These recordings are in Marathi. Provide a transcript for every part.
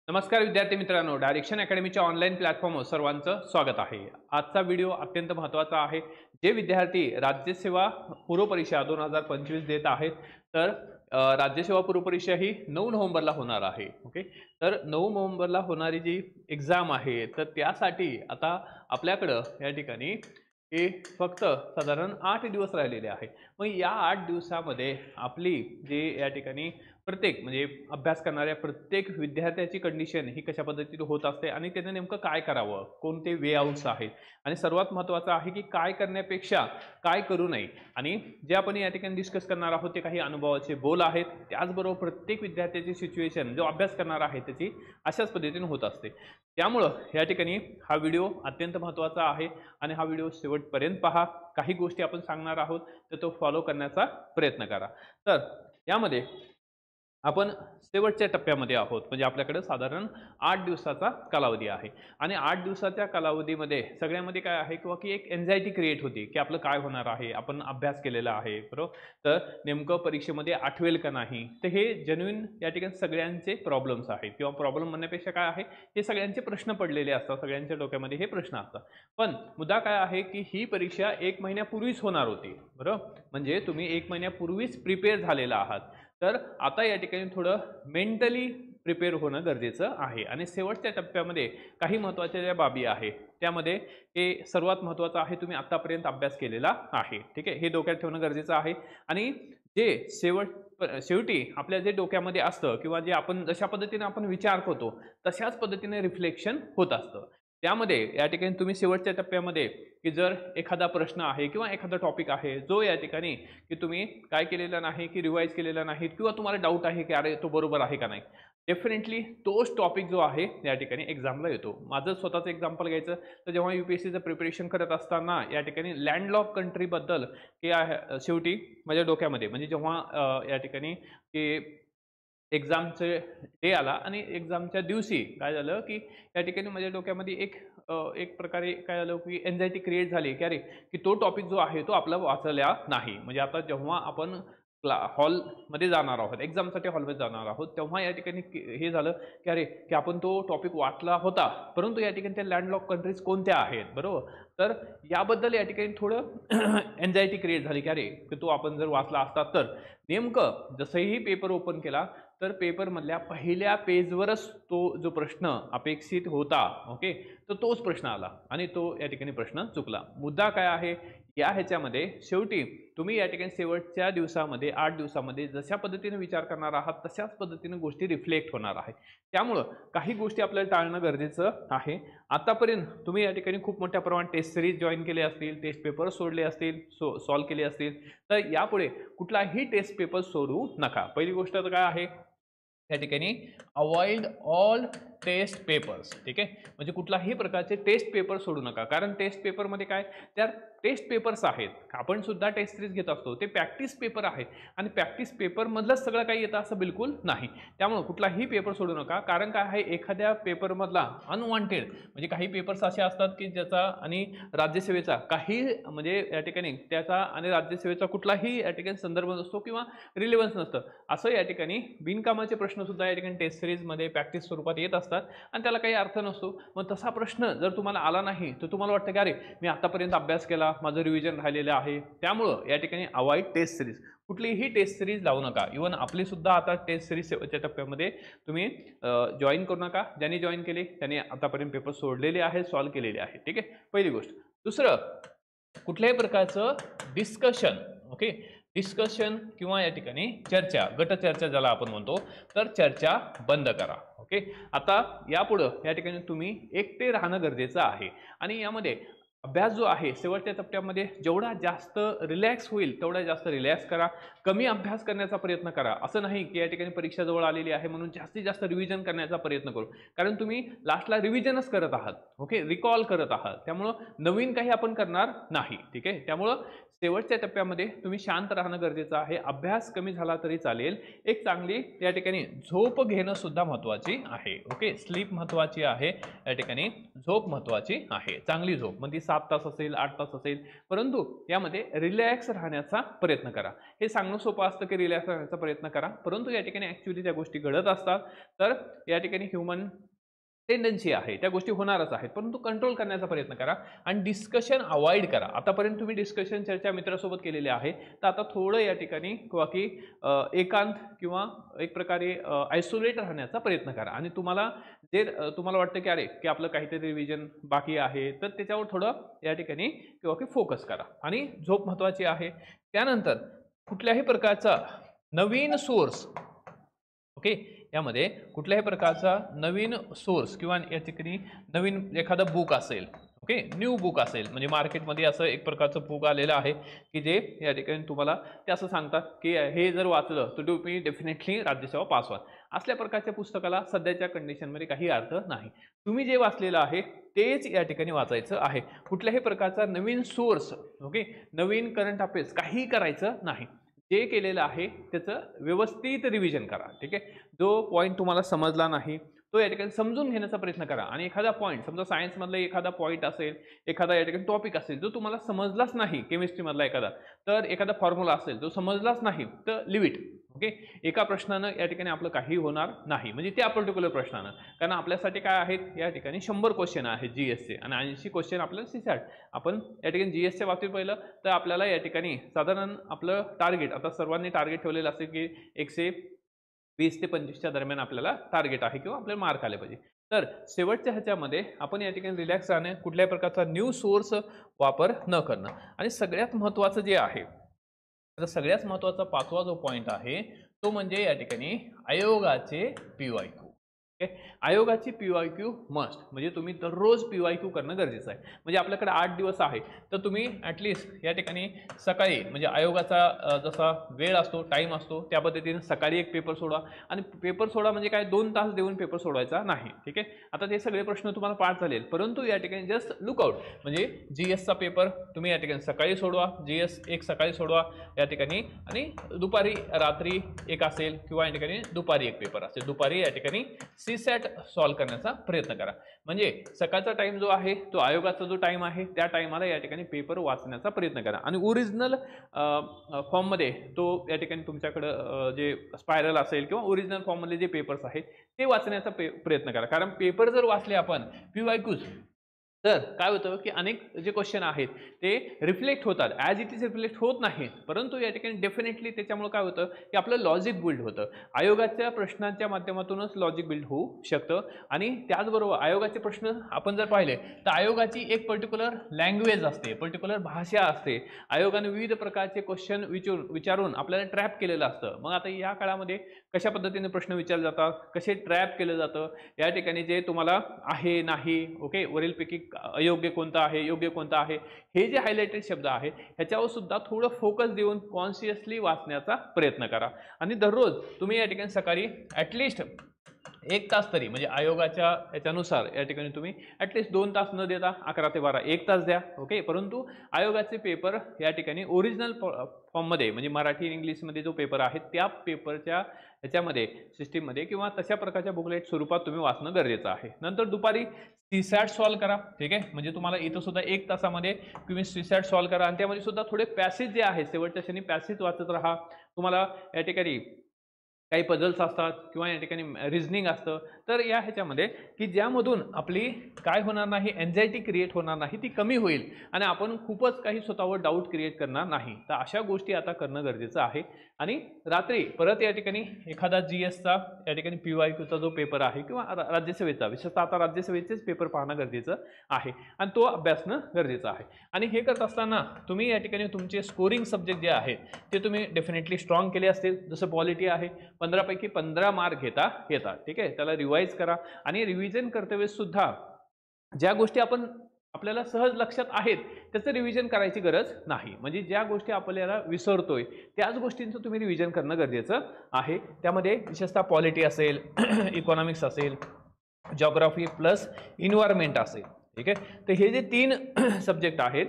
नमस्कार विद्यार्थी मित्रांनो, डायरेक्शन अकॅडमीच्या ऑनलाईन प्लॅटफॉर्मवर सर्वांचं स्वागत आहे. आजचा व्हिडिओ अत्यंत महत्त्वाचा आहे. जे विद्यार्थी राज्यसेवा पूर्व परीक्षा 2025 देत आहेत, तर राज्यसेवा पूर्व परीक्षा ही 9 नोव्हेंबरला होणार आहे. ओके, तर 9 नोव्हेंबरला होणारी जी एक्झाम आहे, तर त्यासाठी आता आपल्याकडं या ठिकाणी हे फक्त साधारण 8 दिवस राहिलेले आहे. मग या 8 दिवसामध्ये आपली जे या ठिकाणी प्रत्येक म्हणजे अभ्यास करणाऱ्या प्रत्येक विद्यार्थ्याची कंडिशन ही कशा पद्धतीने होत असते आणि त्याने नेमकं काय करावं, कोणते वे आउट्स आहेत आणि सर्वात महत्त्वाचं आहे की काय करण्यापेक्षा काय करू नये. आणि जे आपण या ठिकाणी डिस्कस करणार आहोत ते काही अनुभवाचे बोल आहेत. त्याचबरोबर प्रत्येक विद्यार्थ्याची सिच्युएशन जो अभ्यास करणार आहे त्याची अशाच पद्धतीने होत असते. त्यामुळं या ठिकाणी हा व्हिडिओ अत्यंत महत्त्वाचा आहे आणि हा व्हिडिओ शेवटपर्यंत पहा. काही गोष्टी आपण सांगणार आहोत तर तो फॉलो करण्याचा प्रयत्न करा. तर यामध्ये आपण शेवटच्या टप्प्यामध्ये आहोत, म्हणजे आपल्याकडे साधारण 8 दिवसाचा कालावधी आहे आणि 8 दिवसाच्या कालावधीमध्ये सगळ्यामध्ये काय आहे किंवा की एक एन्झायटी क्रिएट होती की आपलं काय होणार आहे, आपण अभ्यास केलेला आहे बरोबर, तर नेमकं परीक्षेमध्ये आठवेल का नाही. तर हे जेन्युइन या ठिकाणी सगळ्यांचे प्रॉब्लेम्स आहेत किंवा प्रॉब्लेम म्हणण्यापेक्षा काय आहे, हे सगळ्यांचे प्रश्न पडलेले असतात, सगळ्यांच्या डोक्यामध्ये हे प्रश्न असतात. पण मुद्दा काय आहे की ही परीक्षा 1 महिन्यापूर्वीच होणार होती बरोबर, म्हणजे तुम्ही 1 महिन्यापूर्वीच प्रिपेअर झालेला आहात. तर आता या ठिकाणी थोडं मेंटली प्रिपेअर होणं गरजेचं आहे आणि शेवटच्या टप्प्यामध्ये काही महत्त्वाच्या ज्या बाबी आहेत त्यामध्ये हे सर्वात महत्त्वाचं आहे, तुम्ही आतापर्यंत अभ्यास केलेला आहे, ठीक आहे, हे डोक्यात ठेवणं गरजेचं आहे. आणि जे शेवटी आपल्या जे डोक्यामध्ये असतं किंवा जे आपण जशा पद्धतीने आपण विचार करतो तशाच पद्धतीने रिफ्लेक्शन होत असतं. त्यामध्ये या ठिकाणी तुम्ही शेवटच्या टप्प्यामध्ये की जर एखादा प्रश्न आहे किंवा एखादा टॉपिक आहे जो या ठिकाणी की तुम्ही काय केलेला नाही की रिवाईज केलेला नाही किंवा तुम्हाला डाऊट आहे की अरे तो बरोबर आहे का नाही, डेफिनेटली तोच टॉपिक जो आहे या ठिकाणी एक्झामला येतो. माझं स्वतःचं एक्झाम्पल घ्यायचं तर जेव्हा UPSCचं प्रिपरेशन करत असताना या ठिकाणी लँडलॉक कंट्रीबद्दल की शेवटी माझ्या डोक्यामध्ये म्हणजे जेव्हा या ठिकाणी की एक्झामचे डे आला आणि एक्झामच्या दिवशी काय झालं की या ठिकाणी माझ्या डोक्यामध्ये एक प्रकारे काय झालं की एन्झायटी क्रिएट झाली की अरे की तो टॉपिक जो आहे तो आपला वाचला नाही. म्हणजे आता जेव्हा आपण हॉलमध्ये जाणार आहोत, एक्झामसाठी हॉलमध्ये जाणार आहोत, तेव्हा या ठिकाणी हे झालं की अरे की आपण तो टॉपिक वाचला होता, परंतु या ठिकाणी त्या लँडलॉक कंट्रीज कोणत्या आहेत बरोबर, तर याबद्दल या ठिकाणी थोडं एन्झायटी क्रिएट झाली की अरे की तो आपण जर वाचला असता तर नेमकं जसंही पेपर ओपन केला तर पेपरमधल्या पहिल्या पेजवरच तो जो प्रश्न अपेक्षित होता, ओके, तर तोच प्रश्न आला आणि तो या ठिकाणी प्रश्न चुकला. मुद्दा काय आहे या ह्याच्यामध्ये, शेवटी तुम्ही या ठिकाणी शेवटच्या दिवसामध्ये 8 दिवसामध्ये जशा पद्धतीने विचार करणार आहात तशाच पद्धतीने गोष्टी रिफ्लेक्ट होणार आहे. त्यामुळं काही गोष्टी आपल्याला टाळणं गरजेचं आहे. आतापर्यंत तुम्ही या ठिकाणी खूप मोठ्या प्रमाणात टेस्ट सिरीज जॉईन केले असतील, टेस्ट पेपर सोडले असतील, सॉल्व्ह केले असतील, तर यापुढे कुठलाही टेस्ट पेपर सोडू नका. पहिली गोष्ट तर काय आहे त्या ठिकाणी, अवॉइड ऑल टेस्ट पेपर्स, ठीक आहे, म्हणजे कुठलाही प्रकारचे टेस्ट पेपर सोडू नका. कारण टेस्ट पेपरमध्ये काय, त्या टेस्ट पेपर्स आहेत, आपण सुद्धा टेस्ट सिरीज घेत असतो, ते प्रॅक्टिस पेपर आहेत आणि प्रॅक्टिस पेपरमधलंच सगळं काही येतं असं बिलकुल नाही. त्यामुळे कुठलाही पेपर सोडू नका. कारण काय आहे, एखाद्या पेपरमधला अनवॉन्टेड म्हणजे काही पेपर्स असे असतात की ज्याचा आणि राज्यसेवेचा काही म्हणजे या ठिकाणी त्याचा आणि राज्यसेवेचा कुठलाही या ठिकाणी संदर्भ नसतो किंवा रिलेव्हन्स नसतं. असं या ठिकाणी बिनकामाचे प्रश्न सुद्धा या ठिकाणी टेस्ट सिरीजमध्ये प्रॅक्टिस स्वरूपात येत असतात आणि त्याला काही अर्थ नसतो. मग तसा प्रश्न जर तुम्हाला आला नाही तर तुम्हाला वाटतं की अरे मी आतापर्यंत अभ्यास केला, माझं रिव्हिजन राहिलेलं आहे. त्यामुळं या ठिकाणी अवॉइड टेस्ट सिरीज, कुठलीही टेस्ट सिरीज लावू नका. इव्हन आपली सुद्धा आता टेस्ट सिरीज शेवटच्या टप्प्यामध्ये तुम्ही जॉईन करू नका. ज्यांनी जॉईन केले त्यांनी आतापर्यंत पेपर सोडलेले आहेत, सॉल्व्ह केलेले आहेत, ठीक आहे, पहिली गोष्ट. दुसरं, कुठल्याही प्रकारचं डिस्कशन, ओके, डिस्कशन किंवा या ठिकाणी चर्चा, गटचर्चा ज्याला आपण म्हणतो, तर चर्चा बंद करा. ओके, आता यापुढं या ठिकाणी तुम्ही एकटे राहणं गरजेचं आहे आणि यामध्ये अभ्यास जो आहे शेवटच्या टप्प्यामध्ये जेवढा जास्त रिलॅक्स होईल तेवढा जास्त रिलॅक्स करा. कमी अभ्यास करण्याचा प्रयत्न करा. असं नाही की या ठिकाणी परीक्षा जवळ आलेली आहे म्हणून जास्तीत जास्त रिव्हिजन करण्याचा प्रयत्न करू, कारण तुम्ही लास्टला रिव्हिजनच करत आहात, ओके, रिकॉल करत आहात. त्यामुळं नवीन काही आपण करणार नाही, ठीक आहे. त्यामुळं शेवटच्या टप्प्यामध्ये तुम्ही शांत राहणं गरजेचं आहे. अभ्यास कमी झाला तरी चालेल, एक चांगली या ठिकाणी झोप घेणं सुद्धा महत्त्वाची आहे, ओके, स्लीप महत्त्वाची आहे, या ठिकाणी झोप महत्त्वाची आहे. चांगली झोप म्हणजे 7 तास असेल, 8 तास असेल, परंतु यामध्ये रिलॅक्स राहण्याचा प्रयत्न करा. हे सांगणं सोपं असतं की रिलॅक्स राहण्याचा प्रयत्न करा, परंतु या ठिकाणी ॲक्च्युअली त्या गोष्टी घडत असतात. तर या ठिकाणी ह्युमन टेंडन्सी आहे, त्या गोष्टी होणारच आहेत, परंतु कंट्रोल करण्याचा प्रयत्न करा आणि डिस्कशन अवॉइड करा. आतापर्यंत तुम्ही डिस्कशन चर्चा मित्रासोबत केलेली आहे, तर आता थोडं या ठिकाणी किंवा की एकांत किंवा एक प्रकारे आयसोलेट राहण्याचा प्रयत्न करा. आणि तुम्हाला जे तुम्हाला वाटतं की अरे की आपलं काहीतरी रिव्हिजन बाकी आहे, तर त्याच्यावर थोडं या ठिकाणी किंवा की फोकस करा. आणि झोप महत्त्वाची आहे. त्यानंतर कुठल्याही प्रकारचा नवीन सोर्स, ओके, यामध्ये कुठल्याही प्रकारचा नवीन सोर्स किंवा या ठिकाणी नवीन एखादं बुक असेल, ओके, न्यू बुक असेल, म्हणजे मार्केटमध्ये असं एक प्रकारचं बुक आलेलं आहे की जे या ठिकाणी तुम्हाला ते असं सांगतात की हे जर वाचलं तर तुम्ही डेफिनेटली राज्यसेवा पास व्हाल. असल्या प्रकारच्या पुस्तकाला सध्याच्या कंडिशनमध्ये काही अर्थ नाही. तुम्ही जे वाचलेलं आहे तेच या ठिकाणी वाचायचं आहे. कुठल्याही प्रकारचा नवीन सोर्स, ओके, नवीन करंट अफेअर्स काही करायचं नाही. जे केलेलं आहे त्याचं व्यवस्थित रिव्हिजन करा. ठीक आहे. जो पॉईंट तुम्हाला समजला नाही तो या ठिकाणी समजून घेण्याचा प्रयत्न करा. आणि एखादा पॉईंट, समजा सायन्समधला एखादा पॉईंट असेल, एखादा या ठिकाणी टॉपिक असेल जो तुम्हाला समजलाच नाही, केमिस्ट्रीमधला एखादा, तर एखादा फॉर्म्युला असेल जो समजलाच नाही तर लिव्ह इट. ओके, एका प्रश्नानं या ठिकाणी आपलं काही होणार नाही, म्हणजे त्या पर्टिक्युलर प्रश्नानं. कारण आपल्यासाठी काय आहेत या ठिकाणी 100 क्वेश्चन आहेत जीएसचे आणि 80 क्वेश्चन आपल्याला सीसॅट. आपण या ठिकाणी जीएसच्या बाबतीत पाहिलं तर आपल्याला या ठिकाणी साधारण आपलं टार्गेट, आता सर्वांनी टार्गेट ठेवलेलं असेल की 120 ते 25च्या दरम्यान आपल्याला टार्गेट आहे किंवा आपल्याला मार्क आले पाहिजे. तर शेवटच्या ह्याच्यामध्ये आपण या ठिकाणी रिलॅक्स राहणे, कुठल्याही प्रकारचा न्यू सोर्स वापर न करणं. आणि सगळ्यात महत्त्वाचं जे आहे, तर सगळ्यात महत्त्वाचा 5वा जो पॉईंट आहे तो म्हणजे या ठिकाणी आयोगाचे PYQ. आयोगाची PYQ मस्ट, म्हणजे तुम्ही दररोज PYQ करणं गरजेचं आहे. म्हणजे आपल्याकडे 8 दिवस आहे, तर तुम्ही ॲटलिस्ट या ठिकाणी सकाळी, म्हणजे आयोगाचा जसा वेळ असतो, टाईम असतो, त्या पद्धतीने सकाळी एक पेपर सोडवा. आणि पेपर सोडा म्हणजे काय, 2 तास देऊन पेपर सोडवायचा नाही. ठीक आहे. आता ते सगळे प्रश्न तुम्हाला पाठ झाले, परंतु या ठिकाणी जस्ट लुकआउट, म्हणजे GSचा पेपर तुम्ही या ठिकाणी सकाळी सोडवा, GS एक सकाळी सोडवा या ठिकाणी, आणि दुपारी रात्री एक असेल किंवा या ठिकाणी दुपारी एक पेपर असेल, दुपारी या ठिकाणी सीसॅट सॉल्व्ह करण्याचा प्रयत्न करा. म्हणजे सकाळचा टाइम जो आहे तो आयोगाचा जो टाइम आहे त्या टाइमाला या ठिकाणी पेपर वाचण्याचा प्रयत्न करा. आणि ओरिजिनल फॉर्ममध्ये तो या ठिकाणी तुमच्याकडं जे स्पायरल असेल किंवा ओरिजिनल फॉर्ममधले जे पेपर्स आहेत ते वाचण्याचा प्रयत्न करा. कारण पेपर जर वाचले आपण PYQs, तर काय होतं की अनेक जे क्वेश्चन आहेत ते रिफ्लेक्ट होतात, ॲज इट इज रिफ्लेक्ट होत नाही, परंतु या ठिकाणी डेफिनेटली त्याच्यामुळे काय होतं की आपलं लॉजिक बिल्ड होतं. आयोगाच्या प्रश्नांच्या माध्यमातूनच लॉजिक बिल्ड होऊ शकतं. आणि त्याचबरोबर आयोगाचे प्रश्न आपण जर पाहिले तर आयोगाची एक पर्टिक्युलर लँग्वेज असते, पर्टिक्युलर भाषा असते. आयोगाने विविध प्रकारचे क्वेश्चन विचारून आपल्याला ट्रॅप केलेलं असतं. मग आता या काळामध्ये कशा पद्धतीने प्रश्न विचारले जातात, कसे ट्रॅप केलं जातं, या ठिकाणी जे तुम्हाला आहे नाही, ओके, वरीलपैकी अयोग्य कोणतं आहे, योग्य कोणतं आहे, हे जे हायलाइटेड शब्द आहे ह्याच्यावर सुद्धा थोडं फोकस देऊन कॉन्शियसली वाचण्याचा प्रयत्न करा. आणि दररोज तुम्ही या ठिकाणी सकाळी ॲटलिस्ट 1 तास तरी, म्हणजे आयोगाच्या याच्यानुसार या ठिकाणी तुम्ही ॲटलिस्ट 2 तास न देता 11 ते 12 1 तास द्या. ओके, परंतु आयोगाचे पेपर या ठिकाणी ओरिजिनल फॉर्ममध्ये, म्हणजे मराठी इंग्लिशमध्ये जो पेपर आहे त्या पेपरच्या ह्याच्यामध्ये सिस्टीममध्ये किंवा तशा प्रकारच्या बुकलेट स्वरूपात तुम्ही वाचणं गरजेचं आहे. नंतर दुपारी सीसॅट सॉल्व्ह करा. ठीक आहे, म्हणजे तुम्हाला इथं सुद्धा 1 तासामध्ये तुम्ही सीसॅट सॉल्व्ह करा. आणि त्यामध्ये सुद्धा थोडे पॅसेज जे आहेत शेवटच्या क्षणी पॅसेज वाचत राहा. तुम्हाला या ठिकाणी काही पझल्स असतात किंवा या ठिकाणी रिझनिंग असतं, तर या ह्याच्यामध्ये की ज्यामधून आपली काय होणार नाही, एन्झायटी क्रिएट होणार नाही, ती कमी होईल आणि आपण खूपच काही स्वतःवर डाऊट क्रिएट करणार नाही. तर अशा गोष्टी आता करणं गरजेचं आहे. आणि रात्री परत या ठिकाणी एखादा GSचा या ठिकाणी PYQचा जो पेपर आहे किंवा राज्यसेवेचा, विशेषतः आता राज्यसेवेचेच पेपर पाहणं गरजेचं आहे आणि तो अभ्यासणं गरजेचं आहे. आणि हे करत असताना तुम्ही या ठिकाणी तुमचे स्कोरिंग सब्जेक्ट जे आहेत ते तुम्ही डेफिनेटली स्ट्रॉंग केले असतील. जसं पॉलिटी आहे, 15 पैकी 15 मार्क घेता येतात. ठीक आहे, त्याला रिवाईज करा. आणि रिव्हिजन करते सुद्धा ज्या गोष्टी आपल्याला सहज लक्षात आहेत त्याचं रिव्हिजन करायची गरज नाही. म्हणजे ज्या गोष्टी आपल्याला विसरतोय त्याच गोष्टींचं तुम्ही रिव्हिजन करणं गरजेचं आहे. त्यामध्ये विशेषतः पॉलिटी असेल, इकॉनॉमिक्स असेल, जॉग्राफी प्लस इन्व्हायरमेंट असेल. ठीक आहे, तर हे जे 3 सब्जेक्ट आहेत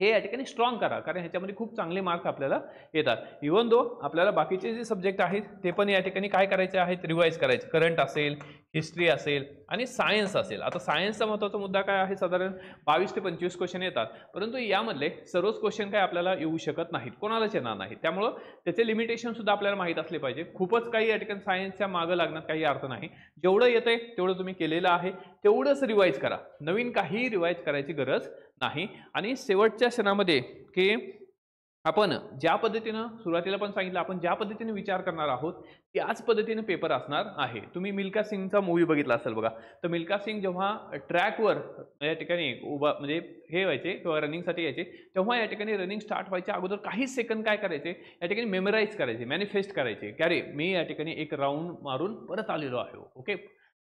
हे या ठिकाणी स्ट्रॉंग करा, कारण ह्याच्यामध्ये खूप चांगले मार्क्स आपल्याला येतात. इव्हन दो आपल्याला बाकीचे जे सब्जेक्ट आहेत ते पण या ठिकाणी काय करायचे आहेत, रिवाईज करायचे. करंट असेल, हिस्ट्री असेल आणि सायन्स असेल. आता सायन्सचा महत्त्वाचा मुद्दा काय आहे, साधारण 22 ते 25 क्वेश्चन येतात, परंतु यामधले सर्वच क्वेश्चन काय आपल्याला येऊ शकत नाहीत, कोणालाच येणार नाहीत. त्यामुळं त्याचे लिमिटेशन सुद्धा आपल्याला माहीत असले पाहिजे. खूपच काही या ठिकाणी सायन्सच्या मागं लागण्यात काही अर्थ नाही. जेवढं येतंय तेवढं तुम्ही केलेलं आहे तेवढंच रिवाईज करा, नवीन काही रिवाईज करायची गरज नाही. आणि शेवटच्या क्षणामध्ये की आपण ज्या पद्धतीनं सुरुवातीला पण सांगितलं, आपण ज्या पद्धतीने विचार करणार आहोत त्याच पद्धतीने पेपर असणार आहे. तुम्ही मिल्खा सिंगचा मूवी बघितला असेल बघा, तर मिल्खा सिंग जेव्हा ट्रॅकवर या ठिकाणी उभा म्हणजे हे व्हायचे किंवा रनिंगसाठी यायचे, तेव्हा या ठिकाणी रनिंग स्टार्ट व्हायच्या अगोदर काही सेकंद काय करायचे, या ठिकाणी मेमराईज करायचे, मॅनिफेस्ट करायचे की अरे मी या ठिकाणी एक राऊंड मारून परत आलेलो आहे. ओके,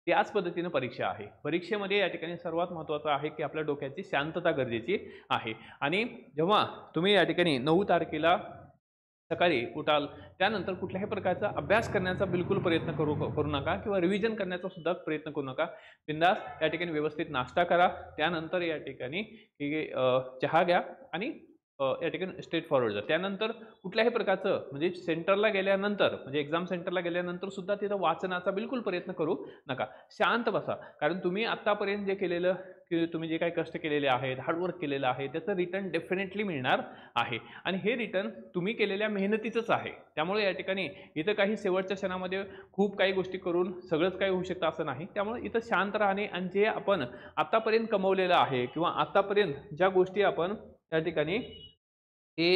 त्याच पद्धतीने परीक्षा आहे. परीक्षेमध्ये या ठिकाणी सर्वात महत्त्वाचं आहे की आपल्या डोक्याची शांतता गरजेची आहे. आणि जेव्हा तुम्ही या ठिकाणी 9 तारखेला सकाळी उठाल त्यानंतर कुठल्याही प्रकारचा अभ्यास करण्याचा बिलकुल प्रयत्न करू नका किंवा रिव्हिजन करण्याचा सुद्धा प्रयत्न करू नका. बिंदास या ठिकाणी व्यवस्थित नाश्ता करा, त्यानंतर या ठिकाणी चहा घ्या आणि या ठिकाणी स्ट्रेट फॉरवर्ड जा. त्यानंतर कुठल्याही प्रकारचं म्हणजे सेंटरला गेल्यानंतर म्हणजे एक्झाम सेंटरला गेल्यानंतर सुद्धा तिथं वाचनाचा बिलकुल प्रयत्न करू नका. शांत बसा, कारण तुम्ही आत्तापर्यंत जे केलेलं की तुम्ही जे काही कष्ट केलेले आहेत, हार्डवर्क केलेलं आहे, त्याचं रिटर्न डेफिनेटली मिळणार आहे. आणि हे रिटर्न तुम्ही केलेल्या मेहनतीचंच आहे. त्यामुळे या ठिकाणी इथं काही शेवटच्या क्षणामध्ये खूप काही गोष्टी करून सगळंच काही होऊ शकतं असं नाही. त्यामुळे इथं शांत राहणे आणि जे आपण आत्तापर्यंत कमवलेलं आहे किंवा आत्तापर्यंत ज्या गोष्टी आपण त्या ठिकाणी हे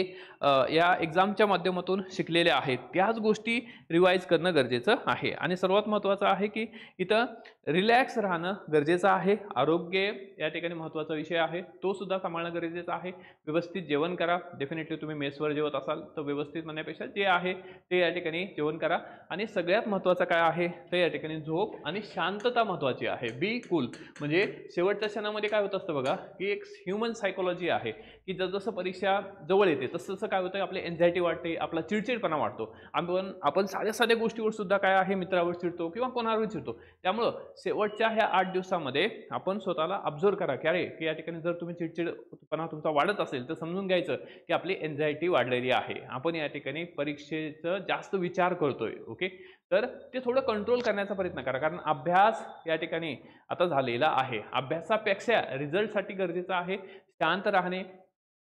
या एक्झामच्या माध्यमातून शिकलेले आहेत त्याच गोष्टी रिवाईज करणं गरजेचं आहे. आणि सर्वात महत्त्वाचं आहे की इथं रिलॅक्स राहणं गरजेचं आहे. आरोग्य या ठिकाणी महत्त्वाचा विषय आहे, तो सुद्धा सांभाळणं गरजेचं आहे. व्यवस्थित जेवण करा. डेफिनेटली तुम्ही मेसवर जेवत असाल तर व्यवस्थित म्हणण्यापेक्षा जे आहे ते या ठिकाणी जेवण करा. आणि सगळ्यात महत्त्वाचं काय आहे ते या ठिकाणी झोप आणि शांतता महत्त्वाची आहे. Be cool. म्हणजे शेवटच्या क्षणामध्ये काय होत असतं बघा की एक ह्युमन सायकोलॉजी आहे की जसजसं परीक्षा जवळ येते तसं काय होतं, आपली एन्झायटी वाढते, आपला चिडचिडपणा वाढतो. आपण साध्या साध्या गोष्टीवर सुद्धा काय आहे मित्रावर चिडतो किंवा कोणावर चिडतो. त्यामुळं शेवटच्या ह्या 8 दिवसामध्ये आपण स्वतःला ऑब्झर्व करा की अरे की या ठिकाणी जर तुम्ही चिडचिडपणा तुमचा वाढत असेल तर समजून घ्यायचं की आपली एन्झायटी वाढलेली आहे, आपण या ठिकाणी परीक्षेचं जास्त विचार करतोय. ओके, तर ते थोडं कंट्रोल करण्याचा प्रयत्न करा, कारण अभ्यास या ठिकाणी आता झालेला आहे. अभ्यासापेक्षा रिझल्टसाठी गरजेचं आहे शांत राहणे.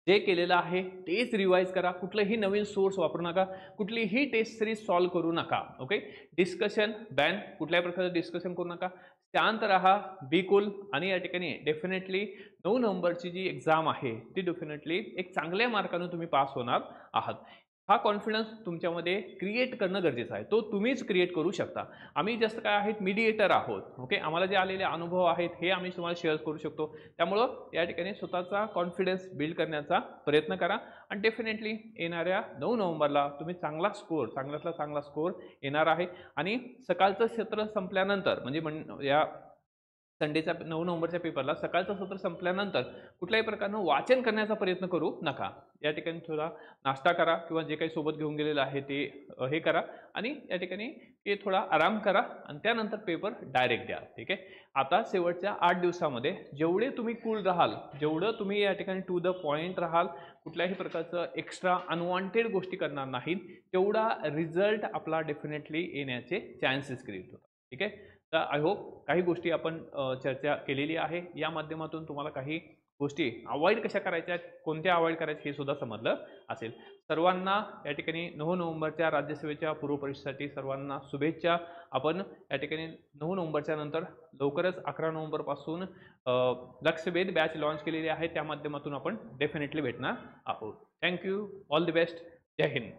जे केलेलं आहे तेच रिवाईज करा. कुठलंही नवीन सोर्स वापरू नका, कुठलीही टेस्ट सिरीज सॉल्व्ह करू नका. ओके, डिस्कशन बॅन, कुठल्याही प्रकारचं डिस्कशन करू नका. शांत राहा, बी कूल. आणि या ठिकाणी डेफिनेटली 9 नोव्हेंबरची जी एक्झाम आहे ती डेफिनेटली एक चांगल्या मार्काने तुम्ही पास होणार आहात. हा कॉन्फिडन्स तुमच्यामध्ये क्रिएट करणं गरजेचं आहे, तो तुम्हीच क्रिएट करू शकता. आम्ही जस्ट काय आहेत मीडिएटर आहोत. ओके, आम्हाला जे आलेले अनुभव आहेत हे आम्ही तुम्हाला शेअर करू शकतो. त्यामुळं या ठिकाणी स्वतःचा कॉन्फिडन्स बिल्ड करण्याचा प्रयत्न करा आणि डेफिनेटली येणाऱ्या 9 नोव्हेंबरला तुम्ही चांगल्यातला चांगला स्कोर येणार आहे. आणि सकाळचं सत्र संपल्यानंतर म्हणजे या संडेच्या 9 नोव्हेंबरच्या पेपरला सकाळचं सत्र संपल्यानंतर कुठल्याही प्रकारनं वाचन करण्याचा प्रयत्न करू नका. या ठिकाणी थोडा नाश्ता करा किंवा जे काही सोबत घेऊन गेलेलं आहे ते हे करा आणि या ठिकाणी ते थोडा आराम करा आणि त्यानंतर पेपर डायरेक्ट द्या. ठीक आहे, आता शेवटच्या 8 दिवसामध्ये जेवढे तुम्ही कूल राहाल, जेवढं तुम्ही या ठिकाणी टू द पॉईंट राहाल, कुठल्याही प्रकारचं एक्स्ट्रा अनवॉन्टेड गोष्टी करणार नाहीत, तेवढा रिझल्ट आपला डेफिनेटली येण्याचे चान्सेस क्रिएट होतात. ठीक आहे, तर आय होप काही गोष्टी आपण चर्चा केलेली आहे. या माध्यमातून तुम्हाला काही गोष्टी अवॉइड कशा करायच्या, कोणत्या अवॉइड करायच्या हे सुद्धा समजलं असेल. सर्वांना या ठिकाणी 9 नोव्हेंबरच्या राज्यसेवेच्या पूर्वपरीक्षेसाठी सर्वांना शुभेच्छा. आपण या ठिकाणी 9 नोव्हेंबरच्या नंतर लवकरच 11 नोव्हेंबरपासून लक्ष्यभेद बॅच लॉन्च केलेली आहे, त्या माध्यमातून आपण डेफिनेटली भेटणार आहोत. थँक्यू, ऑल द बेस्ट, जय हिंद.